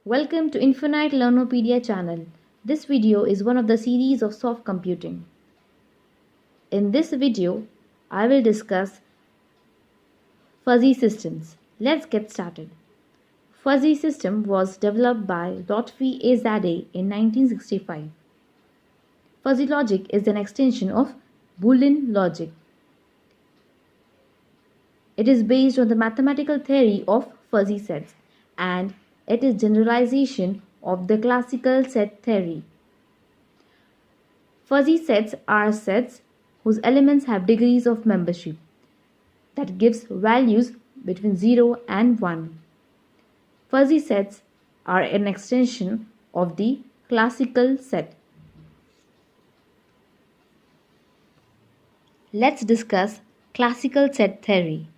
Welcome to Infinite Learnopedia channel. This video is one of the series of soft computing. In this video, I will discuss fuzzy systems. Let's get started. Fuzzy system was developed by Lotfi A. Zadeh in 1965. Fuzzy logic is an extension of Boolean logic. It is based on the mathematical theory of fuzzy sets, and it is generalization of the classical set theory. Fuzzy sets are sets whose elements have degrees of membership that gives values between 0 and 1. Fuzzy sets are an extension of the classical set. Let's discuss classical set theory.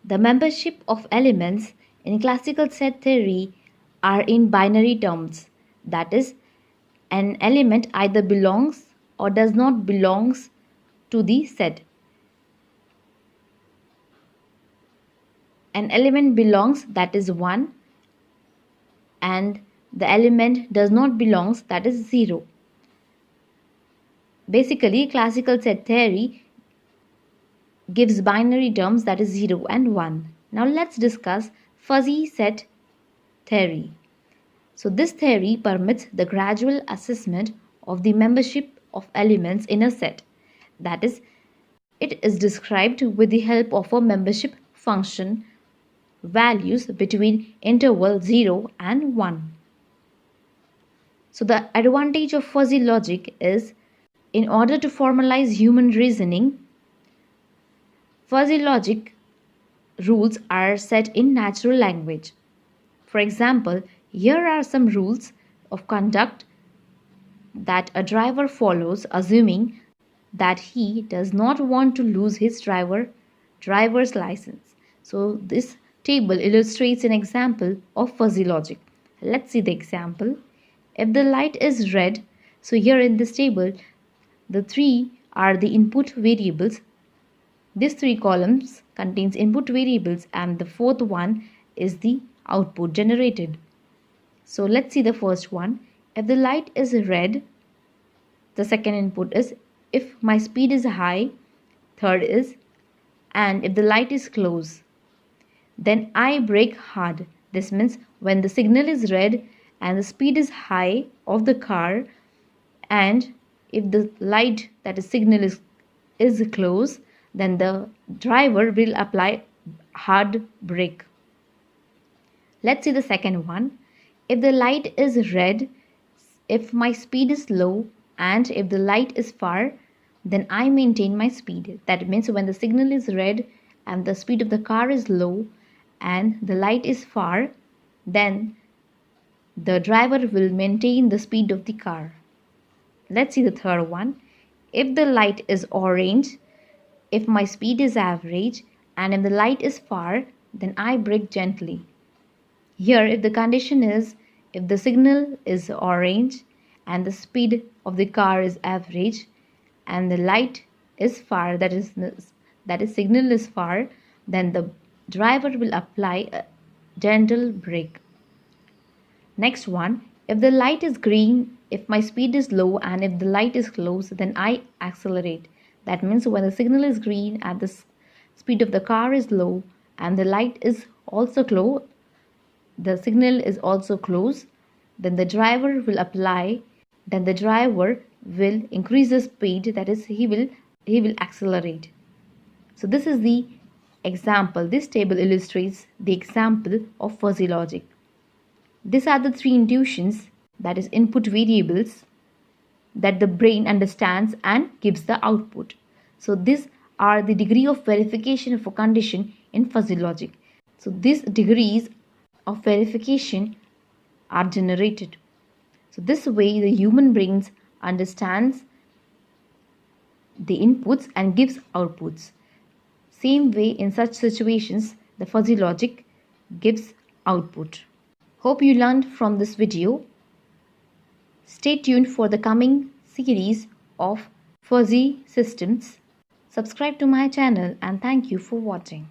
The membership of elements in classical set theory are in binary terms. That is, an element either belongs or does not belong to the set. An element belongs, that is 1, and the element does not belong, that is 0. Basically, classical set theory gives binary terms, that is 0 and 1. Now let's discuss fuzzy set theory. So this theory permits the gradual assessment of the membership of elements in a set. That is, it is described with the help of a membership function values between interval 0 and 1. So the advantage of fuzzy logic is, in order to formalize human reasoning, fuzzy logic rules are set in natural language. For example, here are some rules of conduct that a driver follows, assuming that he does not want to lose his driver's license. So this table illustrates an example of fuzzy logic. Let's see the example. If the light is red, so here in this table, the 3 are the input variables. These 3 columns contains input variables, and the 4th one is the output generated. So let's see the first one. If the light is red, the second input is if my speed is high, third is, and if the light is close, then I brake hard. This means when the signal is red and the speed is high of the car, and if the light, that is signal, is close, then the driver will apply hard brake. Let's see the second one. If the light is red, if my speed is low, and if the light is far, then I maintain my speed. That means when the signal is red and the speed of the car is low and the light is far, then the driver will maintain the speed of the car. Let's see the third one. If the light is orange, if my speed is average, and if the light is far, then I brake gently. Here, if the condition is, if the signal is orange and the speed of the car is average and the light is far, that is signal is far, then the driver will apply a gentle brake. Next one, if the light is green, if my speed is low, and if the light is close, then I accelerate. That means when the signal is green and the speed of the car is low and the light is also close, the signal is also close, then the driver will increase the speed, that is he will accelerate. So this is the example. This table illustrates the example of fuzzy logic. These are the 3 intuitions, that is input variables, that the brain understands and gives the output. So these are the degree of verification of a condition in fuzzy logic. So these degrees of verification are generated. So this way the human brain understands the inputs and gives outputs. Same way in such situations the fuzzy logic gives output. Hope you learned from this video. Stay tuned for the coming series of fuzzy systems. Subscribe to my channel and thank you for watching.